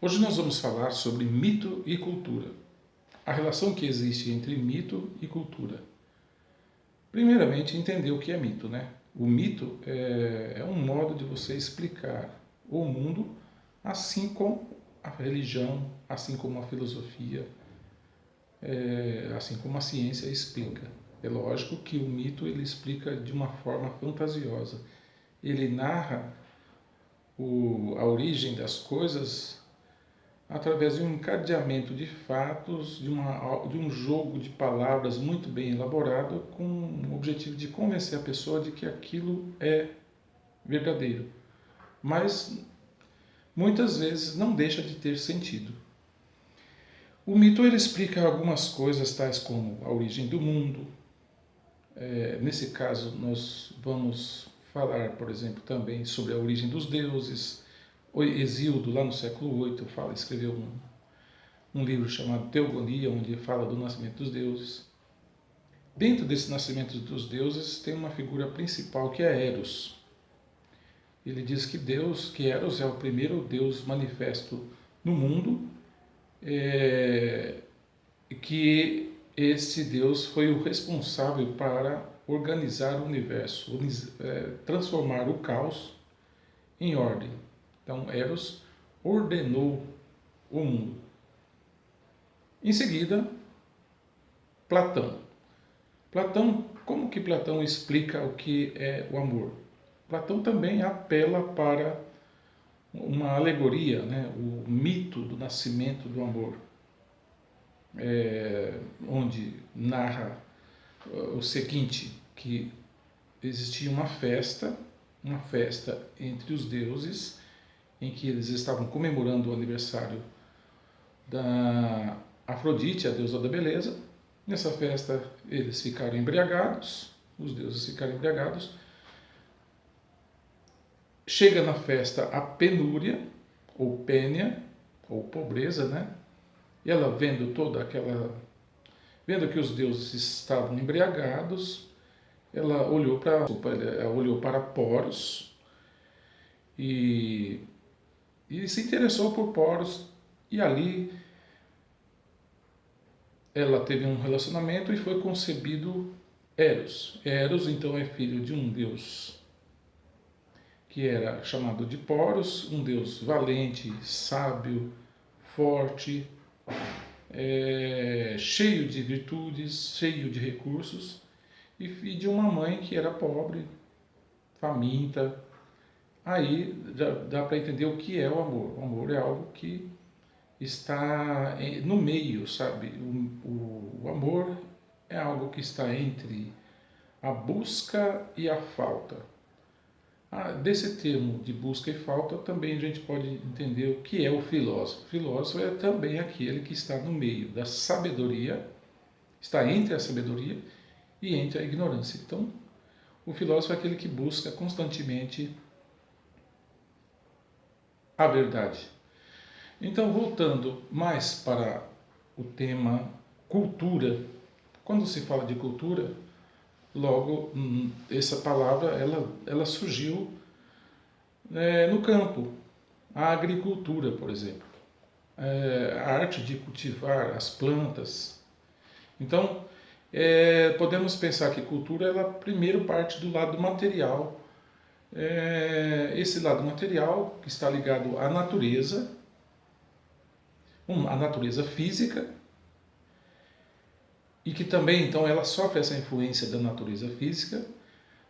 Hoje nós vamos falar sobre mito e cultura, a relação que existe entre mito e cultura. Primeiramente, entender o que é mito, né? O mito é um modo de você explicar o mundo, assim como a religião, assim como a filosofia, assim como a ciência explica. É lógico que o mito ele explica de uma forma fantasiosa. Ele narra a origem das coisas através de um encadeamento de fatos, de um jogo de palavras muito bem elaborado, com o objetivo de convencer a pessoa de que aquilo é verdadeiro. Mas muitas vezes não deixa de ter sentido. O mito ele explica algumas coisas tais como a origem do mundo. Nesse caso nós vamos falar, por exemplo, também sobre a origem dos deuses. O Hesíodo, lá no século VIII, escreveu um livro chamado Teogonia, onde fala do nascimento dos deuses. Dentro desse nascimento dos deuses tem uma figura principal que é Eros. Ele diz que Eros é o primeiro deus manifesto no mundo, que esse deus foi o responsável para organizar o universo, transformar o caos em ordem. Então Eros ordenou o mundo. Em seguida, Platão. Como que Platão explica o que é o amor? Platão também apela para uma alegoria, né? O mito do nascimento do amor, onde narra o seguinte, que existia uma festa entre os deuses, em que eles estavam comemorando o aniversário da Afrodite, a deusa da beleza. Nessa festa eles ficaram embriagados, os deuses ficaram embriagados. Chega na festa a Penúria, ou Pênia, ou pobreza, né? E ela vendo que os deuses estavam embriagados, ela olhou para Poros e se interessou por Poros, e ali ela teve um relacionamento e foi concebido Eros. Eros, então, é filho de um deus que era chamado de Poros, um deus valente, sábio, forte, cheio de virtudes, cheio de recursos, e de uma mãe que era pobre, faminta. Aí dá para entender o que é o amor. O amor é algo que está no meio, sabe? O amor é algo que está entre a busca e a falta. Desse termo de busca e falta também a gente pode entender o que é o filósofo. O filósofo é também aquele que está no meio da sabedoria, está entre a sabedoria e entre a ignorância. Então, o filósofo é aquele que busca constantemente a verdade. Então, voltando mais para o tema cultura, quando se fala de cultura, logo essa palavra ela surgiu no campo, a agricultura, por exemplo, a arte de cultivar as plantas. Então, podemos pensar que cultura ela primeiro parte do lado material, esse lado material que está ligado à natureza, a natureza física, e que também então ela sofre essa influência da natureza física,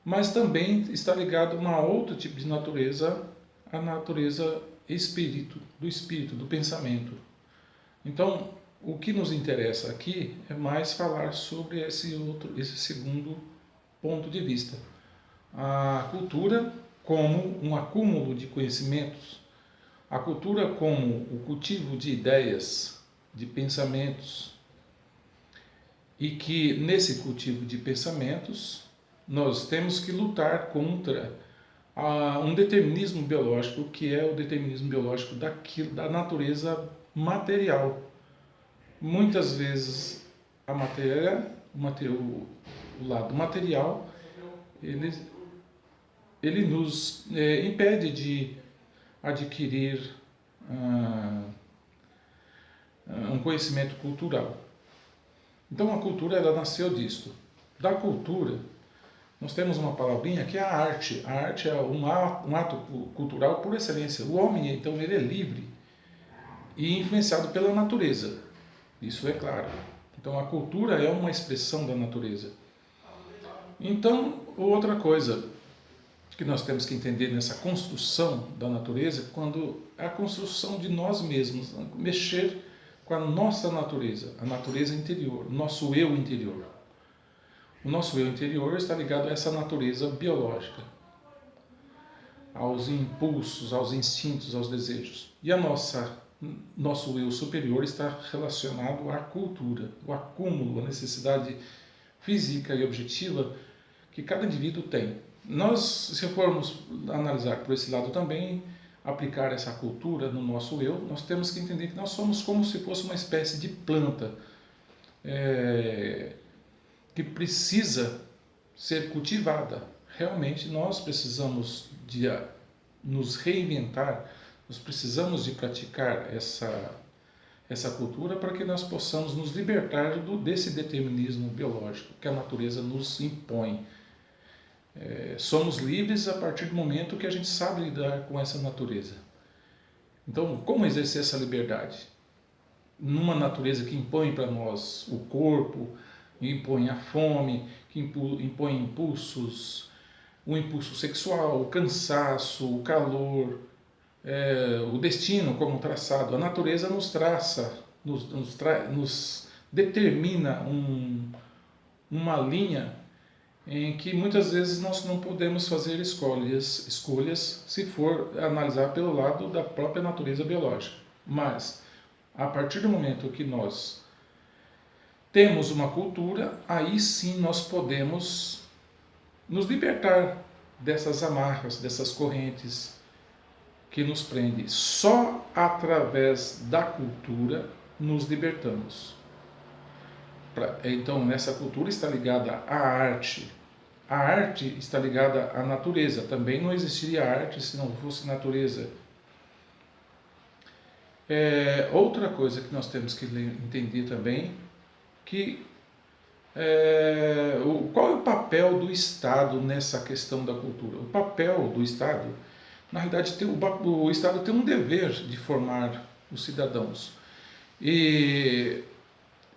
mas também está ligado a um outro tipo de natureza, a natureza do espírito, do pensamento. Então, o que nos interessa aqui é mais falar sobre esse segundo ponto de vista. A cultura como um acúmulo de conhecimentos, a cultura como o cultivo de ideias, de pensamentos, e que nesse cultivo de pensamentos nós temos que lutar contra um determinismo biológico, que é o determinismo biológico da natureza material. Muitas vezes a matéria, o lado material, ele nos impede de adquirir conhecimento cultural. Então a cultura ela nasceu disto. Da cultura, nós temos uma palavrinha que é a arte. A arte é um ato cultural por excelência. O homem, então, ele é livre e influenciado pela natureza. Isso é claro. Então a cultura é uma expressão da natureza. Então, outra coisa que nós temos que entender nessa construção da natureza, quando a construção de nós mesmos, mexer com a nossa natureza, a natureza interior, o nosso eu interior. O nosso eu interior está ligado a essa natureza biológica, aos impulsos, aos instintos, aos desejos. E nosso eu superior está relacionado à cultura, o acúmulo, a necessidade física e objetiva que cada indivíduo tem. Nós, se formos analisar por esse lado também, aplicar essa cultura no nosso eu, nós temos que entender que nós somos como se fosse uma espécie de planta que precisa ser cultivada. Realmente nós precisamos de nos reinventar, nós precisamos de praticar essa cultura para que nós possamos nos libertar desse determinismo biológico que a natureza nos impõe. Somos livres a partir do momento que a gente sabe lidar com essa natureza. Então, como exercer essa liberdade? Numa natureza que impõe para nós o corpo, impõe a fome, que impõe impulsos, o impulso sexual, o cansaço, o calor, o destino como traçado. A natureza nos traça, nos determina uma linha em que muitas vezes nós não podemos fazer escolhas se for analisar pelo lado da própria natureza biológica. Mas, a partir do momento que nós temos uma cultura, aí sim nós podemos nos libertar dessas amarras, dessas correntes que nos prendem. Só através da cultura nos libertamos. Então, nessa cultura está ligada à arte. A arte está ligada à natureza. Também não existiria arte se não fosse natureza. Outra coisa que nós temos que entender também, qual é o papel do Estado nessa questão da cultura? O papel do Estado, na realidade, o Estado tem um dever de formar os cidadãos.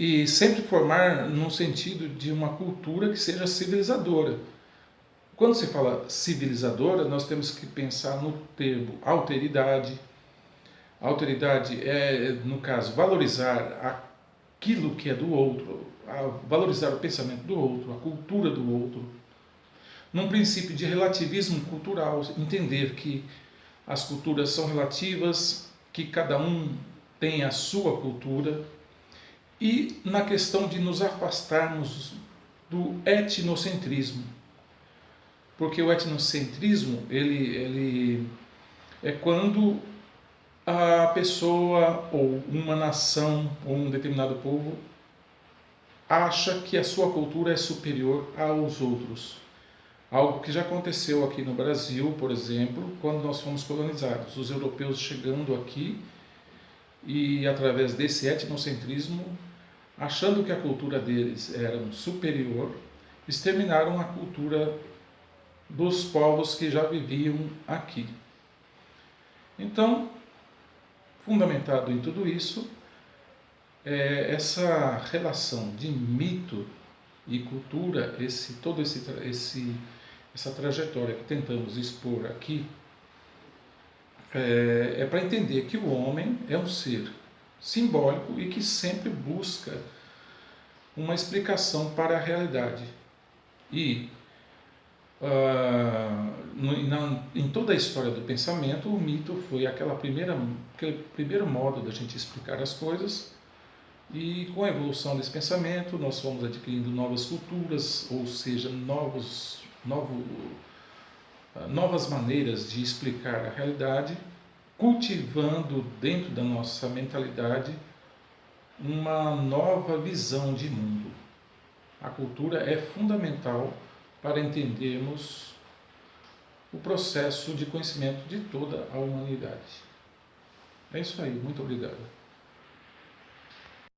E sempre formar no sentido de uma cultura que seja civilizadora. Quando se fala civilizadora, nós temos que pensar no termo alteridade. A alteridade é, no caso, valorizar aquilo que é do outro, valorizar o pensamento do outro, a cultura do outro. Num princípio de relativismo cultural, entender que as culturas são relativas, que cada um tem a sua cultura. E na questão de nos afastarmos do etnocentrismo. Porque o etnocentrismo, ele é quando a pessoa, ou uma nação, ou um determinado povo, acha que a sua cultura é superior aos outros. Algo que já aconteceu aqui no Brasil, por exemplo, quando nós fomos colonizados. Os europeus chegando aqui e, através desse etnocentrismo, achando que a cultura deles era superior, exterminaram a cultura dos povos que já viviam aqui. Então, fundamentado em tudo isso, essa relação de mito e cultura, essa trajetória que tentamos expor aqui, é para entender que o homem é um ser simbólico e que sempre busca uma explicação para a realidade. E em toda a história do pensamento, o mito foi aquele primeiro modo da gente explicar as coisas, e com a evolução desse pensamento nós fomos adquirindo novas culturas, ou seja, novas maneiras de explicar a realidade, cultivando dentro da nossa mentalidade uma nova visão de mundo. A cultura é fundamental para entendermos o processo de conhecimento de toda a humanidade. É isso aí, muito obrigado.